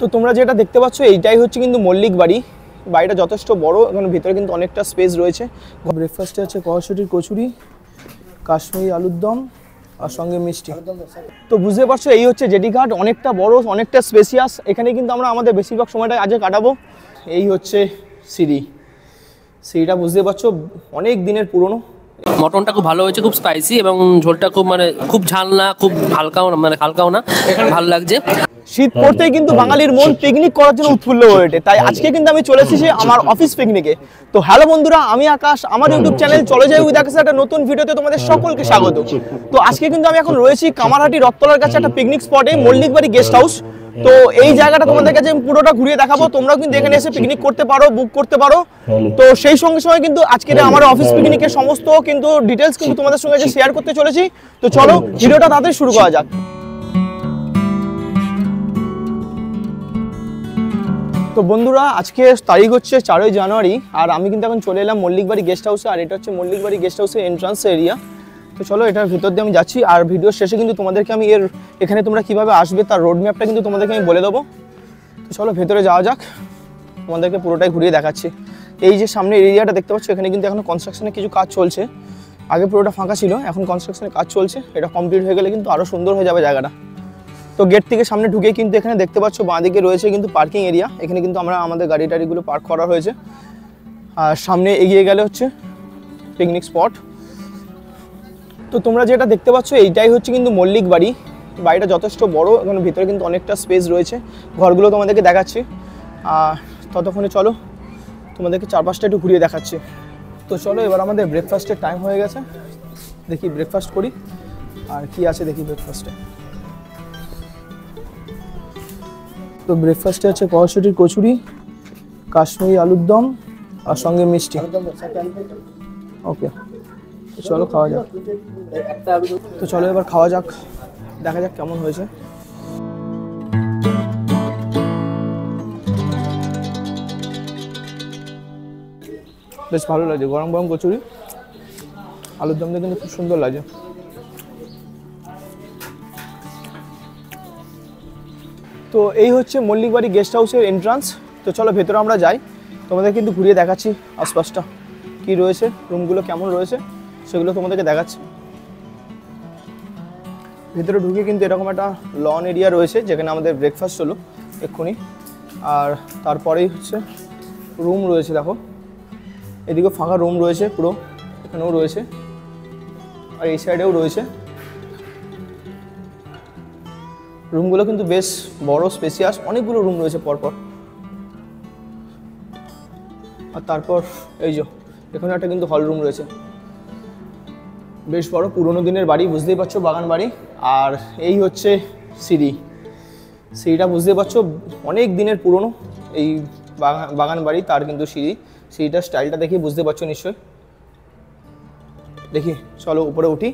তো তোমরা যেটা দেখতে পাচ্ছ এইটাই হচ্ছে কিন্তু মল্লিক বাড়ি। বাড়িটা যথেষ্ট বড়, এখানে ভিতরে কিন্তু অনেকটা স্পেস রয়েছে। ব্রেকফাস্টে আছে কড়াইশুঁটির কচুরি, কাশ্মীরি আলুর দম আর সঙ্গে মিষ্টি। তো বুঝতে পারছো এই হচ্ছে জেটি ঘাট, অনেকটা বড়, অনেকটা স্পেসিয়াস। এখানে কিন্তু আমরা আমাদের বেশিরভাগ সময়টা আজকে কাটাবো। এই হচ্ছে সিঁড়িটা বুঝতে পারছো অনেক দিনের পুরনো। মটনটা খুব ভালো হয়েছে, খুব স্পাইসি এবং ঝোলটা খুব খুব ঝাল না, খুব হালকাও না, হালকাও না, ভালো লাগছে। শীত পড়তেই কিন্তু বাঙালির মন পিকনিক করার জন্য উৎফুল্ল হয়ে ওঠে, তাই আজকে কিন্তু আমি চলে এসেছি আমার অফিস পিকনিকে। তো হ্যালো বন্ধুরা, আমি আকাশ, আমার ইউটিউব চ্যানেল চলে যাই উইথ আকাশ একটা নতুন ভিডিওতে তোমাদের সকলকে স্বাগত। তো আজকে কিন্তু আমি এখন রয়েছি কামারহাটি রথতলার কাছে একটা পিকনিক স্পটে, মল্লিক বাড়ি গেস্ট হাউস। তো এই জায়গাটা তোমাদের কাছে আমি পুরোটা ঘুরিয়ে দেখাবো। তোমরাও কিন্তু এখানে এসে পিকনিক করতে পারো, বুক করতে পারো। তো সেই সঙ্গে সঙ্গে কিন্তু আজকের আমার অফিস পিকনিকের সমস্ত কিন্তু ডিটেলস কিন্তু তোমাদের সঙ্গে শেয়ার করতে চলেছি। তো চলো ভিডিওটা তাড়াতাড়ি শুরু করা যাক। তো বন্ধুরা, আজকে তারিখ হচ্ছে 4ই জানুয়ারি, আর আমি কিন্তু এখন চলে এলাম মল্লিক বাড়ি গেস্ট হাউসে। আর এটা হচ্ছে মল্লিক বাড়ি গেস্ট হাউসের এন্ট্রান্স এরিয়া। তো চলো এটার ভিতর দিয়ে আমি যাচ্ছি, আর ভিডিওর শেষে কিন্তু তোমাদেরকে আমি এখানে তোমরা কিভাবে আসবে তার রোড ম্যাপটা কিন্তু তোমাদেরকে আমি বলে দেবো। তো চলো ভেতরে যাওয়া যাক, তোমাদেরকে পুরোটাই ঘুরিয়ে দেখাচ্ছি। এই যে সামনে এরিয়াটা দেখতে পাচ্ছ, এখানে কিন্তু এখন কনস্ট্রাকশনের কিছু কাজ চলছে। আগে পুরোটা ফাঁকা ছিল, এখন কনস্ট্রাকশনের কাজ চলছে। এটা কমপ্লিট হয়ে গেলে কিন্তু আরও সুন্দর হয়ে যাবে জায়গাটা। তো গেট থেকে সামনে ঢুকে কিন্তু এখানে দেখতে পাচ্ছ বাঁদিকে রয়েছে কিন্তু পার্কিং এরিয়া। এখানে কিন্তু আমরা আমাদের গাড়ি টাড়িগুলো পার্ক করা হয়েছে। আর সামনে এগিয়ে গেলে হচ্ছে পিকনিক স্পট। তো তোমরা যেটা দেখতে পাচ্ছ এইটাই হচ্ছে কিন্তু মল্লিক বাড়ি। বাড়িটা যথেষ্ট বড়, এখানে ভিতরে কিন্তু অনেকটা স্পেস রয়েছে। ঘরগুলো তোমাদেরকে দেখাচ্ছি, আর ততক্ষণে চলো তোমাদেরকে চারপাশটা একটু ঘুরিয়ে দেখাচ্ছি। তো চলো এবার আমাদের ব্রেকফাস্টের টাইম হয়ে গেছে, দেখি ব্রেকফাস্ট করি আর কি আছে দেখি ব্রেকফাস্টে। তো ব্রেকফাস্টে আছে কড়াইশুঁটির কচুরি, কাশ্মীরি আলুর দম আর সঙ্গে মিষ্টি। ওকে, চলো খাওয়া যাক। তো চলো এবার খাওয়া যাক, দেখা যাক কেমন হয়েছে। বেশ ভালো লাগছে, গরম গরম কচুরি, আলুর দমটা কিন্তু খুব সুন্দর লাগছে। তো এই হচ্ছে মল্লিক বাড়ি গেস্ট হাউসের এন্ট্রান্স। তো চলো ভেতরে আমরা যাই, তোমাদের কিন্তু ঘুরিয়ে দেখাচ্ছি আশপাশটা কি রয়েছে, রুমগুলো কেমন রয়েছে সেগুলো তোমাদেরকে দেখাচ্ছি। ভেতরে ঢুকে কিন্তু এরকম একটা লন এরিয়া রয়েছে, যেখানে আমাদের ব্রেকফাস্ট হলো এক্ষুনি। আর তারপরেই হচ্ছে রুম রয়েছে, দেখো এদিকেও ফাঁকা রুম রয়েছে পুরো, এখানেও রয়েছে আর এই সাইডেও রয়েছে। রুমগুলো কিন্তু বেশ বড়, স্পেসিয়াস, অনেকগুলো রুম রয়েছে পরপর। আর তারপর এই যে এখানে একটা কিন্তু হল রুম রয়েছে, বেশ বড়, পুরোনো দিনের বাড়ি, বুঝতেই পারছো বাগান বাড়ি। আর এই হচ্ছে সিঁড়িটা বুঝতেই পারছো অনেক দিনের পুরনো এই বাগান বাড়ি, তার কিন্তু সিঁড়িটার স্টাইলটা দেখে বুঝতে পারছো নিশ্চয়ই। দেখি চলো উপরে উঠি।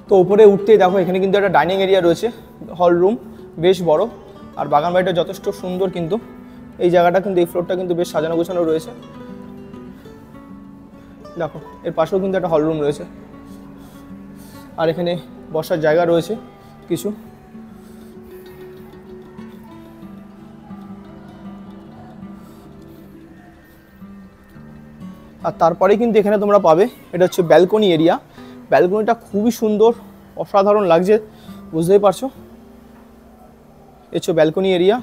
তো উপরে উঠতেই দেখো এখানে কিন্তু একটা ডাইনিং এরিয়া রয়েছে, হল রুম বেশ বড়। আর বাগান বাড়িটা যথেষ্ট সুন্দর, কিন্তু এই জায়গাটা কিন্তু এই ফ্লোরটা কিন্তু বেশ সাজানো গোছানো রয়েছে। দেখো এর পাশেও কিন্তু একটা হল রুম রয়েছে, আর এখানে বসার জায়গা রয়েছে কিছু। আর তারপরে কিন্তু এখানে তোমরা পাবে এটা হচ্ছে ব্যালকনি এরিয়া। ব্যালকনিটা খুবই সুন্দর, অসাধারণ লাগছে, বুঝতেই পারছো। হচ্ছে ব্যালকনি এরিয়া,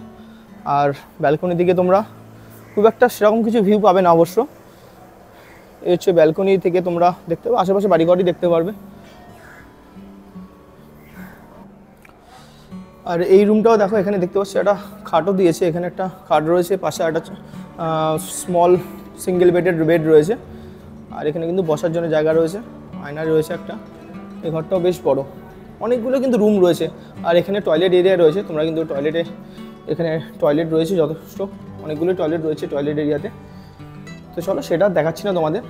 আর ব্যালকনির দিকে তোমরা খুব একটা সেরকম কিছু ভিউ পাবে না অবশ্য। এই হচ্ছে ব্যালকনি থেকে তোমরা দেখতে পাবে আশেপাশে বাড়িঘরই দেখতে পারবে। আর এই রুমটাও দেখো, এখানে দেখতে পাচ্ছি একটা খাটও দিয়েছে, এখানে একটা খাট রয়েছে, পাশে একটা স্মল সিঙ্গেল বেড রয়েছে। আর এখানে কিন্তু বসার জন্য জায়গা রয়েছে, আয়না রয়েছে একটা। এই ঘরটাও বেশ বড়, অনেকগুলো কিন্তু রুম রয়েছে। আর এখানে টয়লেট এরিয়া রয়েছে, তোমরা কিন্তু এখানে টয়লেট রয়েছে যথেষ্ট, অনেকগুলো টয়লেট রয়েছে টয়লেট এরিয়াতে। তো চলো সেটা দেখাচ্ছি না তোমাদের।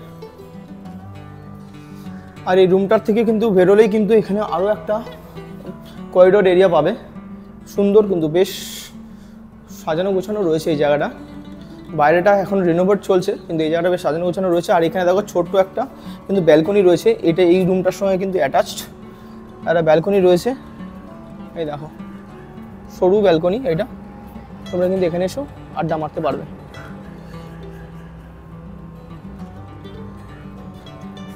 আর এই রুমটার থেকে কিন্তু বেরোলেই কিন্তু এখানে আরও একটা করিডোর এরিয়া পাবে, সুন্দর কিন্তু বেশ সাজানো গোছানো রয়েছে এই জায়গাটা। বাইরেটা এখন রিনোভেট চলছে, কিন্তু এই জায়গাটা বেশ সাজানো গোছানো রয়েছে। আর এখানে দেখো ছোট্ট একটা কিন্তু ব্যালকনি রয়েছে, এটা এই রুমটার সঙ্গে কিন্তু অ্যাটাচড। একটা ব্যালকনি রয়েছে, এই দেখো সরু ব্যালকনি এটা, তোমরা কিন্তু এখানে এসো আড্ডা মারতে পারবে।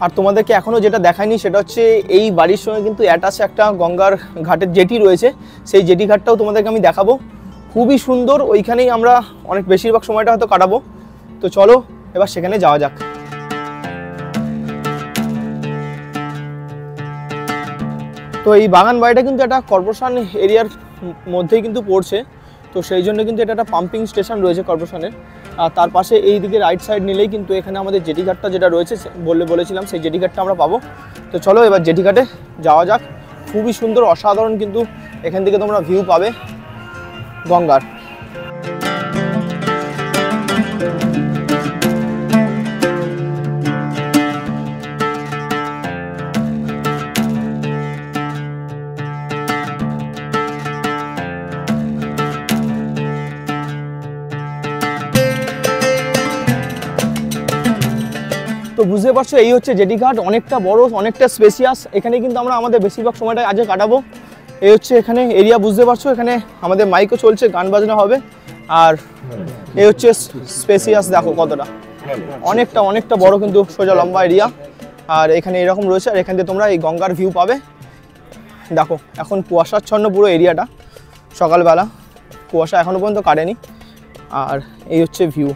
আর তোমাদেরকে এখনও যেটা দেখায়নি সেটা হচ্ছে এই বাড়ির সঙ্গে কিন্তু অ্যাটাচ একটা গঙ্গার ঘাটের জেটি রয়েছে, সেই জেটি ঘাটটাও তোমাদেরকে আমি দেখাবো। খুবই সুন্দর, ওইখানেই আমরা অনেক বেশিরভাগ সময়টা হয়তো কাটাবো। তো চলো এবার সেখানে যাওয়া যাক। তো এই বাগান বাড়িটা কিন্তু একটা কর্পোরেশন এরিয়ার মধ্যেই কিন্তু পড়ছে, তো সেই জন্য কিন্তু এটা একটা পাম্পিং স্টেশন রয়েছে কর্পোরেশনের। আর তার পাশে এই দিকে রাইট সাইড নিলেই কিন্তু এখানে আমাদের জেটি ঘাটটা যেটা রয়েছে বলেছিলাম সেই জেটি ঘাটটা আমরা পাবো। তো চলো এবার জেটি ঘাটে যাওয়া যাক। খুবই সুন্দর, অসাধারণ কিন্তু এখান থেকে তোমরা ভিউ পাবে গঙ্গার। তো বুঝতে পারছো এই হচ্ছে জেটি ঘাট, অনেকটা বড়, অনেকটা স্পেসিয়াস। এখানে কিন্তু আমরা আমাদের বেশিরভাগ সময়টা আজকে কাটাবো। এই হচ্ছে এখানে এরিয়া, বুঝতে পারছো এখানে আমাদের মাইকও চলছে, গান বাজনা হবে। আর এই হচ্ছে স্পেসিয়াস, দেখো কতটা, অনেকটা বড় কিন্তু সোজা লম্বা এরিয়া। আর এখানে এরকম রয়েছে, আর এখান থেকে তোমরা এই গঙ্গার ভিউ পাবে। দেখো এখন কুয়াশাচ্ছন্ন পুরো এরিয়াটা, সকালবেলা কুয়াশা এখনও পর্যন্ত কাটেনি। আর এই হচ্ছে ভিউ।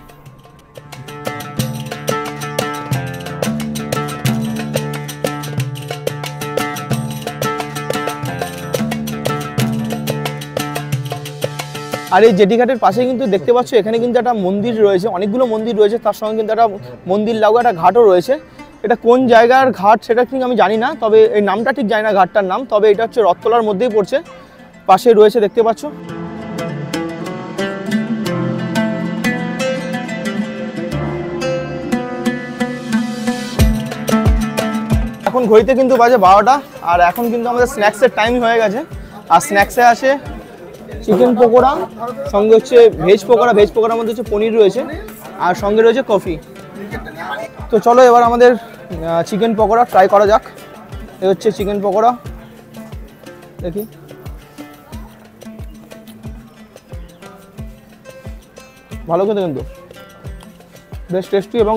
আর এই জেটি ঘাটের পাশে কিন্তু দেখতে পাচ্ছ এখানে কিন্তু একটা মন্দির রয়েছে, অনেকগুলো মন্দির রয়েছে, তার সঙ্গে কিন্তু একটা মন্দির লাগোয়া একটা ঘাটও রয়েছে। এটা কোন জায়গার ঘাট সেটা ঠিক আমি জানি না, তবে এই নামটা ঠিক জানি না ঘাটটার নাম, তবে এটা হচ্ছে রথতলার মধ্যেই পড়ছে, পাশে রয়েছে দেখতে পাচ্ছ। এখন ঘড়িতে কিন্তু বাজে 12টা, আর এখন কিন্তু আমাদের স্ন্যাক্সের টাইম হয়ে গেছে। আর স্ন্যাক্সে আসে চিকেন পকোড়া, সঙ্গে হচ্ছে ভেজ পকোড়া, ভেজ পকোড়ার মধ্যে হচ্ছে পনির রয়েছে, আর সঙ্গে রয়েছে কফি। তো চলো এবার আমাদের চিকেন পকোড়া ট্রাই করা যাক। এই হচ্ছে চিকেন পকোড়া, দেখি। ভালো খেতে কিন্তু, বেশ টেস্টি এবং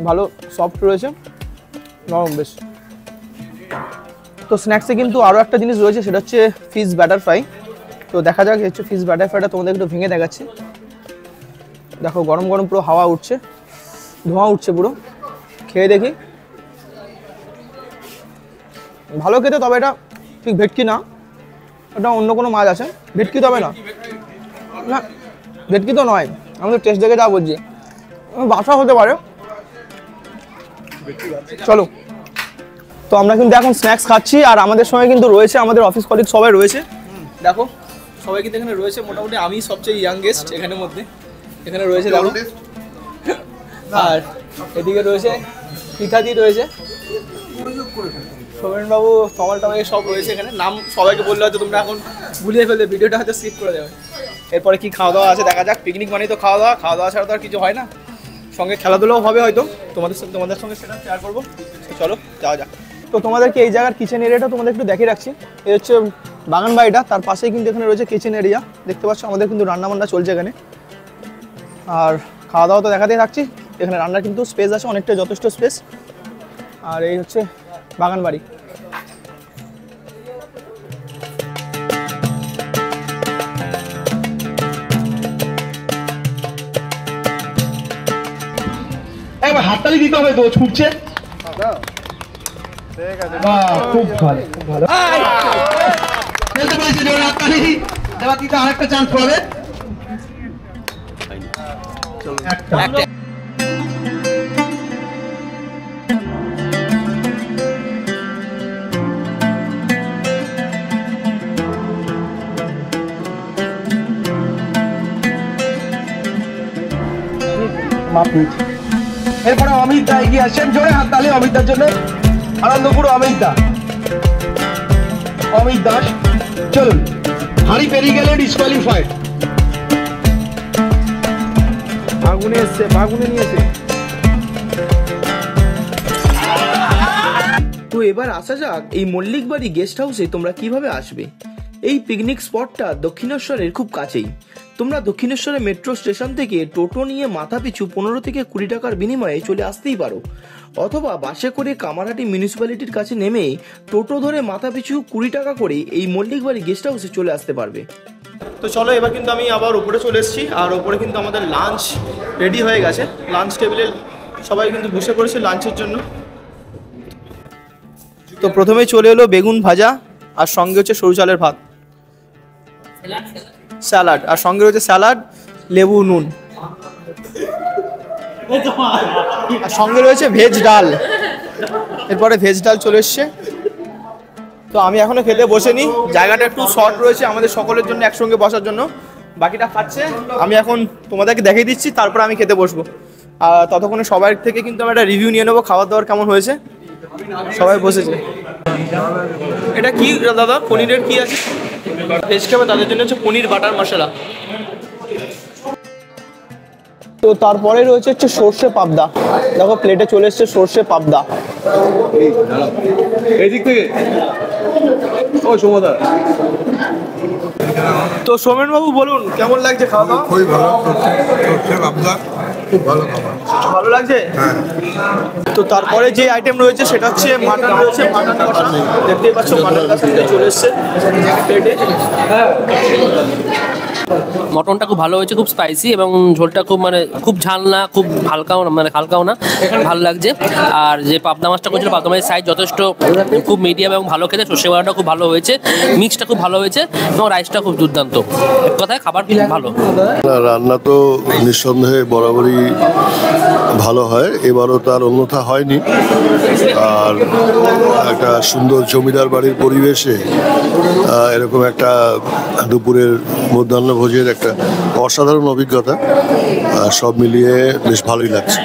ভালো সফট রয়েছে, নরম বেশ। তো স্ন্যাক্সে কিন্তু আরও একটা জিনিস রয়েছে, সেটা হচ্ছে ফিশ ব্যাটার ফ্রাই। তো দেখা যাক হচ্ছে ফিশ ব্যাটার ফ্রাইটা তোমাদের একটু ভেঙে দেখাচ্ছি। দেখো গরম গরম পুরো হাওয়া উঠছে, ধোঁয়া উঠছে পুরো, খেয়ে দেখি। ভালো খেতে, তবে এটা ঠিক ভেটকি না, এটা অন্য কোনো মাছ আছে। ভেটকি তবে না, না ভেটকি তো নয়, আমি তো টেস্ট দেখে যা বলছি, বাসা হতে পারে। চলো, তো আমরা কিন্তু এখন স্ন্যাক্স খাচ্ছি, আর আমাদের সঙ্গে কিন্তু রয়েছে আমাদের অফিস কলিগ সবাই রয়েছে। দেখো সবাই কিন্তু এখানে রয়েছে, মোটামুটি আমি সবচেয়ে ইয়াংগেস্ট এখানের মধ্যে। এখানে রয়েছে দেখো, আর এদিকে রয়েছে পিঠাদি রয়েছে, সোমেনবাবু, কমলটাবাই সব রয়েছে এখানে। নাম সবাইকে বললে হয়তো তোমরা এখন ভুলিয়ে ফেলবে, ভিডিওটা হয়তো স্কিপ করে দেবে। এরপরে কি খাওয়া দাওয়া আছে দেখা যাক। পিকনিক মানেই তো খাওয়া দাওয়া ছাড়া তো আর কিছু হয় না। সঙ্গে খেলাধুলাও হবে হয়তো, তোমাদের সঙ্গে সেটা শেয়ার করবো। চলো যাওয়া যাক। তো তোমাদেরকে এই জায়গার কিচেন এরিয়াটা তোমাদের একটু দেখিয়ে রাখছি। এই হচ্ছে বাগান বাড়িটা, তার পাশেই কিন্তু এখানে রয়েছে কিচেন এরিয়া, দেখতে পাচ্ছ। আমাদের কিন্তু রান্নাবান্না চলছে এখানে, আর খাওয়া দাওয়া তো দেখাতেই থাকছি। এখানে রান্নার কিন্তু স্পেস আছে, অনেকটা যথেষ্ট স্পেস। আর এই হচ্ছে বাগান বাড়ি। একবার হাততালি দিতে হবে তো, ছুটছে। খুব ভালো, খুব ভালো খেলতে পেরেছে। জোরে হাততালি দেওয়া, দিতে আরেকটা চান্স পাবে। এরপরে অমিত দা এগিয়ে আসছেন, জোরে হাততালি অমিত দার জন্য। আনন্দপুর অমিত দা, অমিত দাস। চলুন, হাড়ি পেরিয়ে গেলে ডিসকোয়ালিফাইড। বাগুনে এসছে, বাগুনে নিয়েছে। তো এবার আসা যাক এই মল্লিক বাড়ি গেস্ট হাউসে তোমরা কিভাবে আসবে। এই পিকনিক স্পটটা দক্ষিণেশ্বরের খুব কাছেই। তোমরা দক্ষিণেশ্বরে মেট্রো স্টেশন থেকে টোটো নিয়ে মাথাপিছু 15 থেকে 20 টাকার বিনিময়ে চলে আসতেই পারো, অথবা বাসে করে কামারহাটি মিউনিসিপ্যালিটির কাছে নেমে টোটো ধরে মাথাপিছু 20 টাকা করে এই মল্লিক বাড়ি গেস্ট হাউসে চলে আসতে পারবে। তো চলো এবার কিন্তু আমি আবার উপরে চলে এসেছি, আর উপরে কিন্তু আমাদের লাঞ্চ রেডি হয়ে গেছে। লাঞ্চ টেবিলে সবাই কিন্তু বসে পড়েছে লাঞ্চের জন্য। তো প্রথমেই চলে এলো বেগুন ভাজা, আর সঙ্গে হচ্ছে সরু চালের ভাত, স্যালাড, আর সঙ্গে রয়েছে স্যালাড, লেবু, নুন, আর সঙ্গে রয়েছে ভেজ ডাল। এরপরে ভেজ ডাল চলে এসছে। তো আমি এখনো খেতে বসেনি, জায়গাটা একটু শর্ট রয়েছে আমাদের সকলের জন্য একসঙ্গে বসার জন্য। বাকিটা খাচ্ছে, আমি এখন তোমাদেরকে দেখিয়ে দিচ্ছি, তারপর আমি খেতে বসবো। আর ততক্ষণে সবার থেকে কিন্তু আমি একটা রিভিউ নিয়ে নেবো খাবার দাবার কেমন হয়েছে। সবাই বসেছে। এটা কি দাদা, পনিরের কি আছে? ভেজ খাবে তাদের জন্য হচ্ছে পনির বাটার মশলা। তো তারপরে রয়েছে হচ্ছে সর্ষে পাবদা। দেখো প্লেটে চলে এসছে সর্ষে পাবদা। এই দিক থেকে ও সমদা। তো সোমেন বাবু বলুন কেমন লাগছে খাওয়া দাওয়া? খুবই ভালো, সর্ষে পাবদা খুব ভালো খাবার। ভালো লাগছে? হ্যাঁ। তো তারপরে যে আইটেম রয়েছে সেটা হচ্ছে মাটন রয়েছে, মাটন কষা। দেখতেই পাচ্ছ মাটন কষা চলে এসছে প্লেটে। মটনটা খুব ভালো হয়েছে, খুব স্পাইসি, এবং ঝোলটা খুব মানে খুব ঝাল না, খুব হালকাও না, মানে হালকাও না, ভালো লাগছে। আর যে পাবদা মাছটা করেছিল, পাবদা মাছের সাইজ যথেষ্ট খুব মিডিয়াম এবং ভালো খেতে। সর্ষে বাটাটা খুব ভালো হয়েছে, মিক্সটা খুব ভালো হয়েছে, এবং রাইসটা খুব দুর্দান্ত। এক কথায় খাবার ভালো। রান্না তো নিঃসন্দেহে বরাবরই ভালো হয়, এবারও তার অন্যথা হয়নি। আর একটা সুন্দর জমিদার বাড়ির পরিবেশে এরকম একটা দুপুরের মধ্যাহ্ন ভোজের একটা অসাধারণ অভিজ্ঞতা। সব মিলিয়ে বেশ ভালোই লাগছে।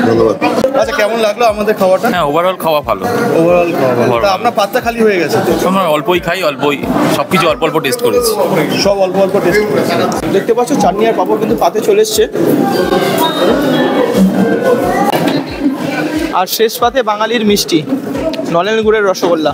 ধন্যবাদ। আচ্ছা কেমন লাগলো আমাদের খাবারটা? হ্যাঁ, ওভারঅল খাওয়া ভালো। ওভারঅল খাওয়া ভালো। আপনার পাতটা খালি হয়ে গেছে? আমরা অল্পই খাই, অল্পই সবকিছু অল্প অল্প টেস্ট করেছি। সব অল্প অল্প টেস্ট করেছি। দেখতে পাচ্ছ চাটনি আর পাঁপড় কিন্তু পাতে চলে এসছে। আর শেষ পাতে বাঙালির মিষ্টি, নলেন গুড়ের রসগোল্লা।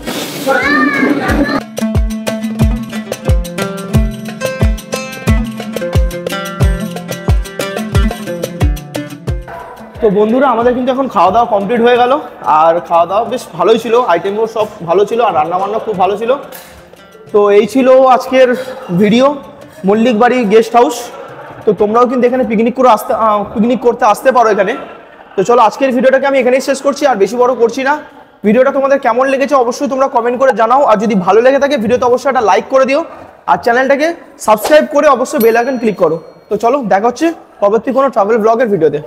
তো বন্ধুরা আমাদের কিন্তু এখন খাওয়া দাওয়া কমপ্লিট হয়ে গেল। আর খাওয়া দাওয়া বেশ ভালোই ছিল, আইটেমও সব ভালো ছিল, আর রান্নাবান্না খুব ভালো ছিল। তো এই ছিল আজকের ভিডিও মল্লিক বাড়ি গেস্ট হাউস। তো তোমরাও কিন্তু এখানে পিকনিক করতে আসতে পারো এখানে। তো চলো আজকের ভিডিওটাকে আমি এখানেই শেষ করছি, আর বেশি বড় করছি না। ভিডিওটা তোমাদের কেমন লেগেছে অবশ্যই তোমরা কমেন্ট করে জানাও। আর যদি ভালো লেগে থাকে ভিডিওতে অবশ্যই একটা লাইক করে দিও, আর চ্যানেলটাকে সাবস্ক্রাইব করে অবশ্যই বেল আইকন ক্লিক করো। তো চলো দেখা হচ্ছে পরবর্তী কোনো ট্রাভেল ব্লগের ভিডিওতে।